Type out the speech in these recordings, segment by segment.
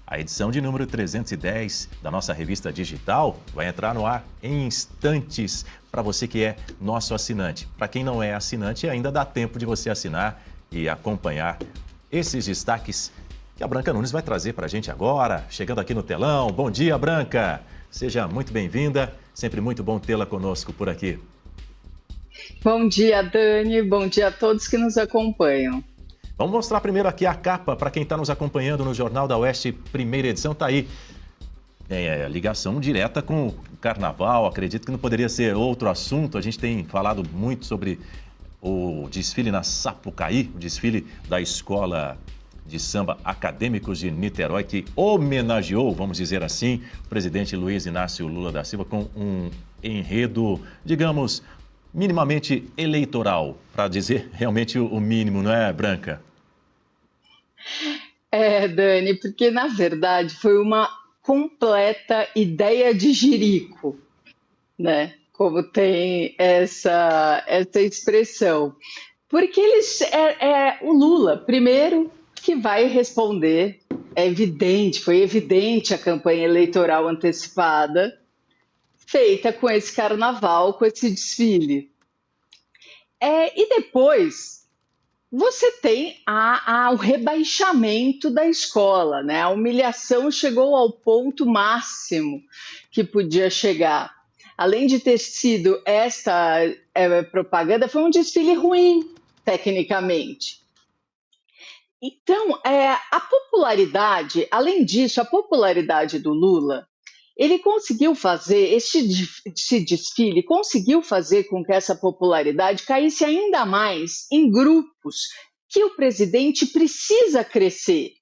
A edição de número 310 da nossa revista digital vai entrar no ar em instantes para você que é nosso assinante. Para quem não é assinante, ainda dá tempo de você assinar e acompanhar esses destaques que a Branca Nunes vai trazer para a gente agora, chegando aqui no telão. Bom dia, Branca! Seja muito bem-vinda, sempre muito bom tê-la conosco por aqui. Bom dia, Dani, bom dia a todos que nos acompanham. Vamos mostrar primeiro aqui a capa para quem está nos acompanhando no Jornal da Oeste, primeira edição, está aí. Ligação direta com o Carnaval, acredito que não poderia ser outro assunto. A gente tem falado muito sobre o desfile na Sapucaí, o desfile da Escola de Samba Acadêmicos de Niterói, que homenageou, vamos dizer assim, o presidente Luiz Inácio Lula da Silva com um enredo, digamos, minimamente eleitoral, para dizer realmente o mínimo, não é, Branca? Dani, porque na verdade foi uma completa ideia de jirico, né? Como tem essa expressão. Porque o Lula, primeiro, que vai responder, foi evidente a campanha eleitoral antecipada, feita com esse carnaval, com esse desfile. E depois você tem o rebaixamento da escola, né? A humilhação chegou ao ponto máximo que podia chegar. Além de ter sido esta propaganda, foi um desfile ruim, tecnicamente. Então, a popularidade, além disso, a popularidade do Lula, ele conseguiu fazer, esse desfile conseguiu fazer com que essa popularidade caísse ainda mais em grupos que o presidente precisa crescer.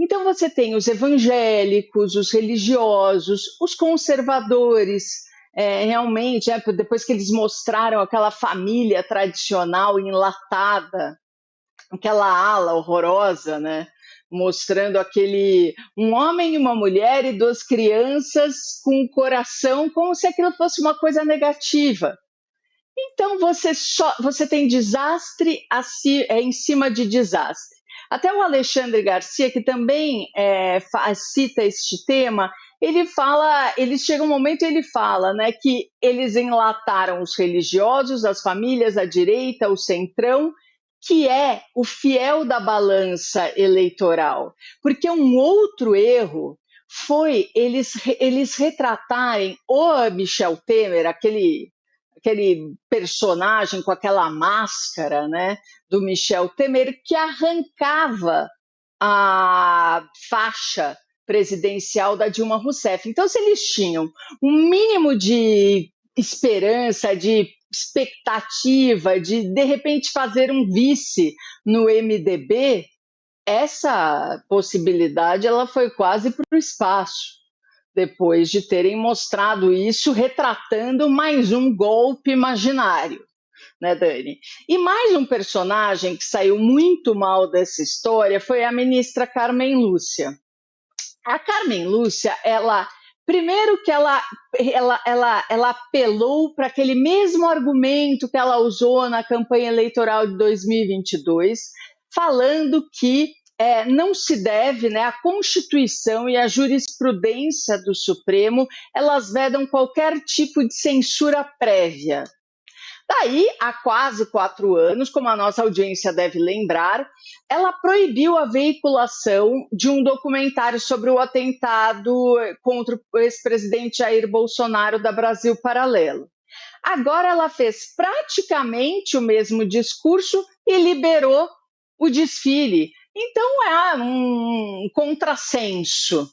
Então você tem os evangélicos, os religiosos, os conservadores, realmente, depois que eles mostraram aquela família tradicional enlatada, aquela ala horrorosa, né? Mostrando um homem, uma mulher e duas crianças com o coração, como se aquilo fosse uma coisa negativa. Então você tem desastre em cima de desastre. Até o Alexandre Garcia, que também cita este tema, chega um momento e ele fala, né, que eles enlataram os religiosos, as famílias, a direita, o centrão, que é o fiel da balança eleitoral. Porque um outro erro foi eles retratarem o Michel Temer, aquele personagem com aquela máscara, né, do Michel Temer, que arrancava a faixa presidencial da Dilma Rousseff. Então, se eles tinham um mínimo de esperança, de expectativa de repente fazer um vice no MDB, essa possibilidade ela foi quase para o espaço, depois de terem mostrado isso, retratando mais um golpe imaginário, né, Dani? E mais um personagem que saiu muito mal dessa história foi a ministra Carmen Lúcia. A Carmen Lúcia, primeiro que ela apelou para aquele mesmo argumento que ela usou na campanha eleitoral de 2022, falando que não se deve, né, a Constituição e a jurisprudência do Supremo, elas vedam qualquer tipo de censura prévia. Daí, há quase 4 anos, como a nossa audiência deve lembrar, ela proibiu a veiculação de um documentário sobre o atentado contra o ex-presidente Jair Bolsonaro da Brasil Paralelo. Agora ela fez praticamente o mesmo discurso e liberou o desfile. Então é um contrassenso.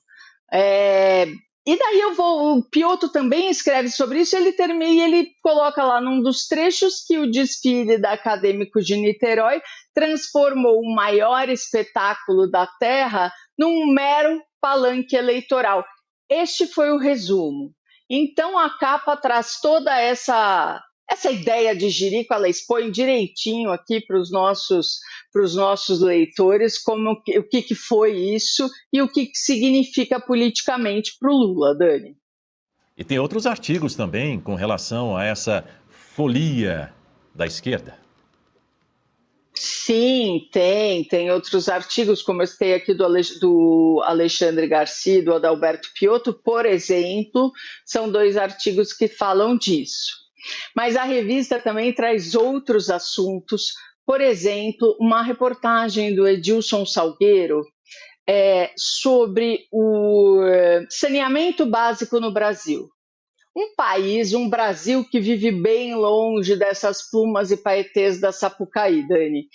E daí o Piotto também escreve sobre isso, ele coloca lá num dos trechos que o desfile da Acadêmicos de Niterói transformou o maior espetáculo da Terra num mero palanque eleitoral. Este foi o resumo. Então a capa traz toda essa ideia de jirico, ela expõe direitinho aqui para os nossos leitores o que foi isso e o que significa politicamente para o Lula, Dani. E tem outros artigos também com relação a essa folia da esquerda. Sim, tem outros artigos, como eu citei aqui do Alexandre Garcia e do Adalberto Piotto, por exemplo, são dois artigos que falam disso. Mas a revista também traz outros assuntos, por exemplo, uma reportagem do Edilson Salgueiro sobre o saneamento básico no Brasil. Um país, um Brasil que vive bem longe dessas plumas e paetês da Sapucaí, Dani.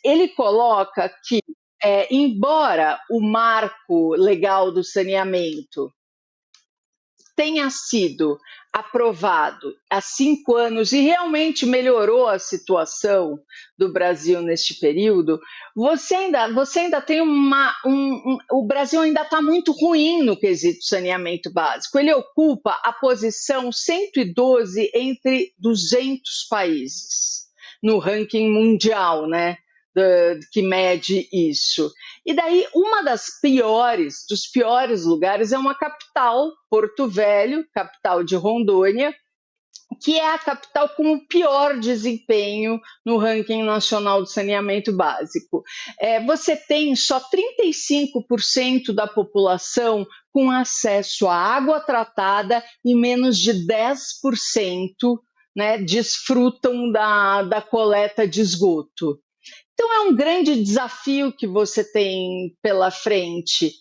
Ele coloca que, embora o marco legal do saneamento tenha sido aprovado há 5 anos e realmente melhorou a situação do Brasil neste período, você ainda tem o Brasil ainda está muito ruim no quesito saneamento básico. Ele ocupa a posição 112 entre 200 países no ranking mundial, né? Que mede isso. E daí, dos piores lugares é uma capital, Porto Velho, capital de Rondônia, que é a capital com o pior desempenho no ranking nacional de saneamento básico. Você tem só 35% da população com acesso à água tratada e menos de 10%, né, desfrutam da coleta de esgoto. Então, é um grande desafio que você tem pela frente.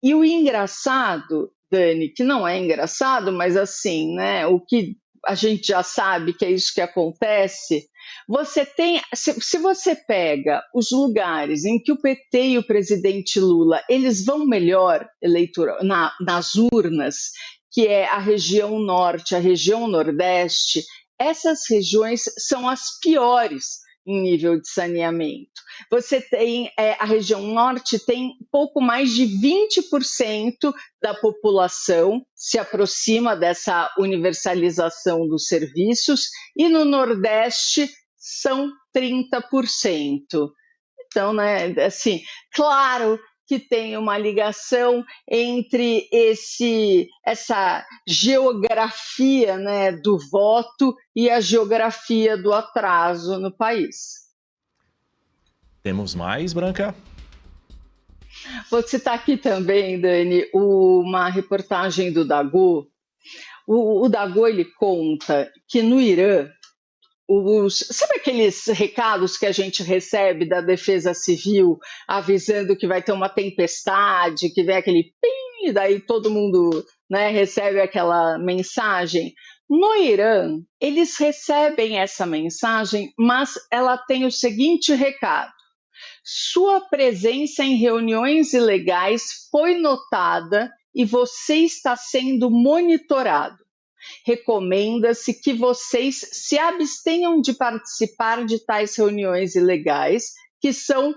E o engraçado, Dani, que não é engraçado, mas assim, né? O que a gente já sabe que é isso que acontece. Se você pega os lugares em que o PT e o presidente Lula eles vão melhor nas urnas, que é a região norte, a região nordeste, essas regiões são as piores em nível de saneamento. Você tem a região norte tem pouco mais de 20% da população se aproxima dessa universalização dos serviços e no nordeste são 30%. Então, né, assim, claro que tem uma ligação entre essa geografia, né, do voto e a geografia do atraso no país. Temos mais, Branca? Vou citar aqui também, Dani, uma reportagem do Dago. O Dago ele conta que no Irã, sabe aqueles recados que a gente recebe da Defesa Civil avisando que vai ter uma tempestade, que vem aquele pim, e daí todo mundo, né, recebe aquela mensagem? No Irã, eles recebem essa mensagem, mas ela tem o seguinte recado: sua presença em reuniões ilegais foi notada e você está sendo monitorado. Recomenda-se que vocês se abstenham de participar de tais reuniões ilegais que são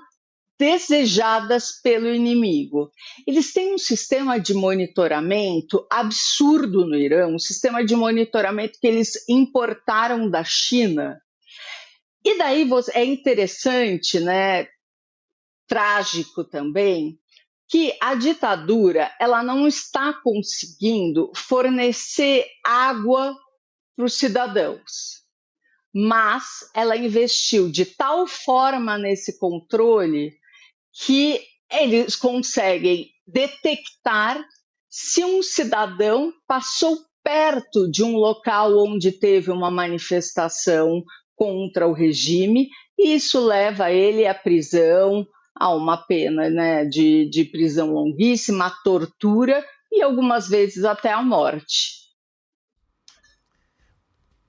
desejadas pelo inimigo. Eles têm um sistema de monitoramento absurdo no Irã, um sistema de monitoramento que eles importaram da China. E daí é interessante, né, trágico também, que a ditadura ela não está conseguindo fornecer água para os cidadãos, mas ela investiu de tal forma nesse controle que eles conseguem detectar se um cidadão passou perto de um local onde teve uma manifestação contra o regime, e isso leva ele à prisão, a uma pena, né, de prisão longuíssima, a tortura e algumas vezes até a morte.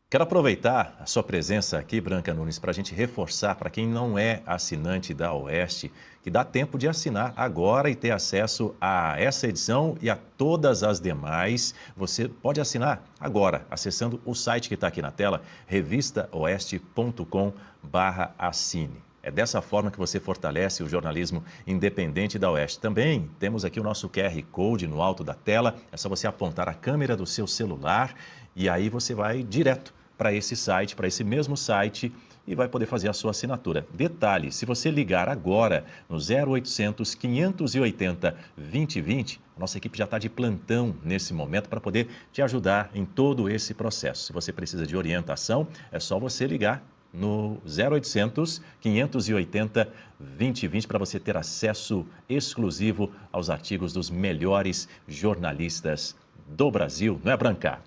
Quero aproveitar a sua presença aqui, Branca Nunes, para a gente reforçar para quem não é assinante da Oeste, que dá tempo de assinar agora e ter acesso a essa edição e a todas as demais. Você pode assinar agora, acessando o site que está aqui na tela, revistaoeste.com/assine. É dessa forma que você fortalece o jornalismo independente da Oeste. Também temos aqui o nosso QR Code no alto da tela. É só você apontar a câmera do seu celular e aí você vai direto para esse site, para esse mesmo site, e vai poder fazer a sua assinatura. Detalhe, se você ligar agora no 0800 580 2020, a nossa equipe já está de plantão nesse momento para poder te ajudar em todo esse processo. Se você precisa de orientação, é só você ligar no 0800 580 2020 para você ter acesso exclusivo aos artigos dos melhores jornalistas do Brasil. Não é, Branca?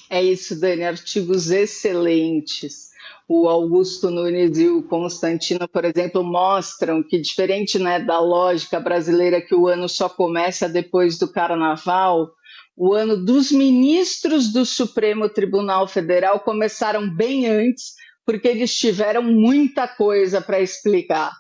É isso, Dani, artigos excelentes. O Augusto Nunes e o Constantino, por exemplo, mostram que, diferente, né, da lógica brasileira que o ano só começa depois do Carnaval, o ano dos ministros do Supremo Tribunal Federal começaram bem antes, porque eles tiveram muita coisa para explicar.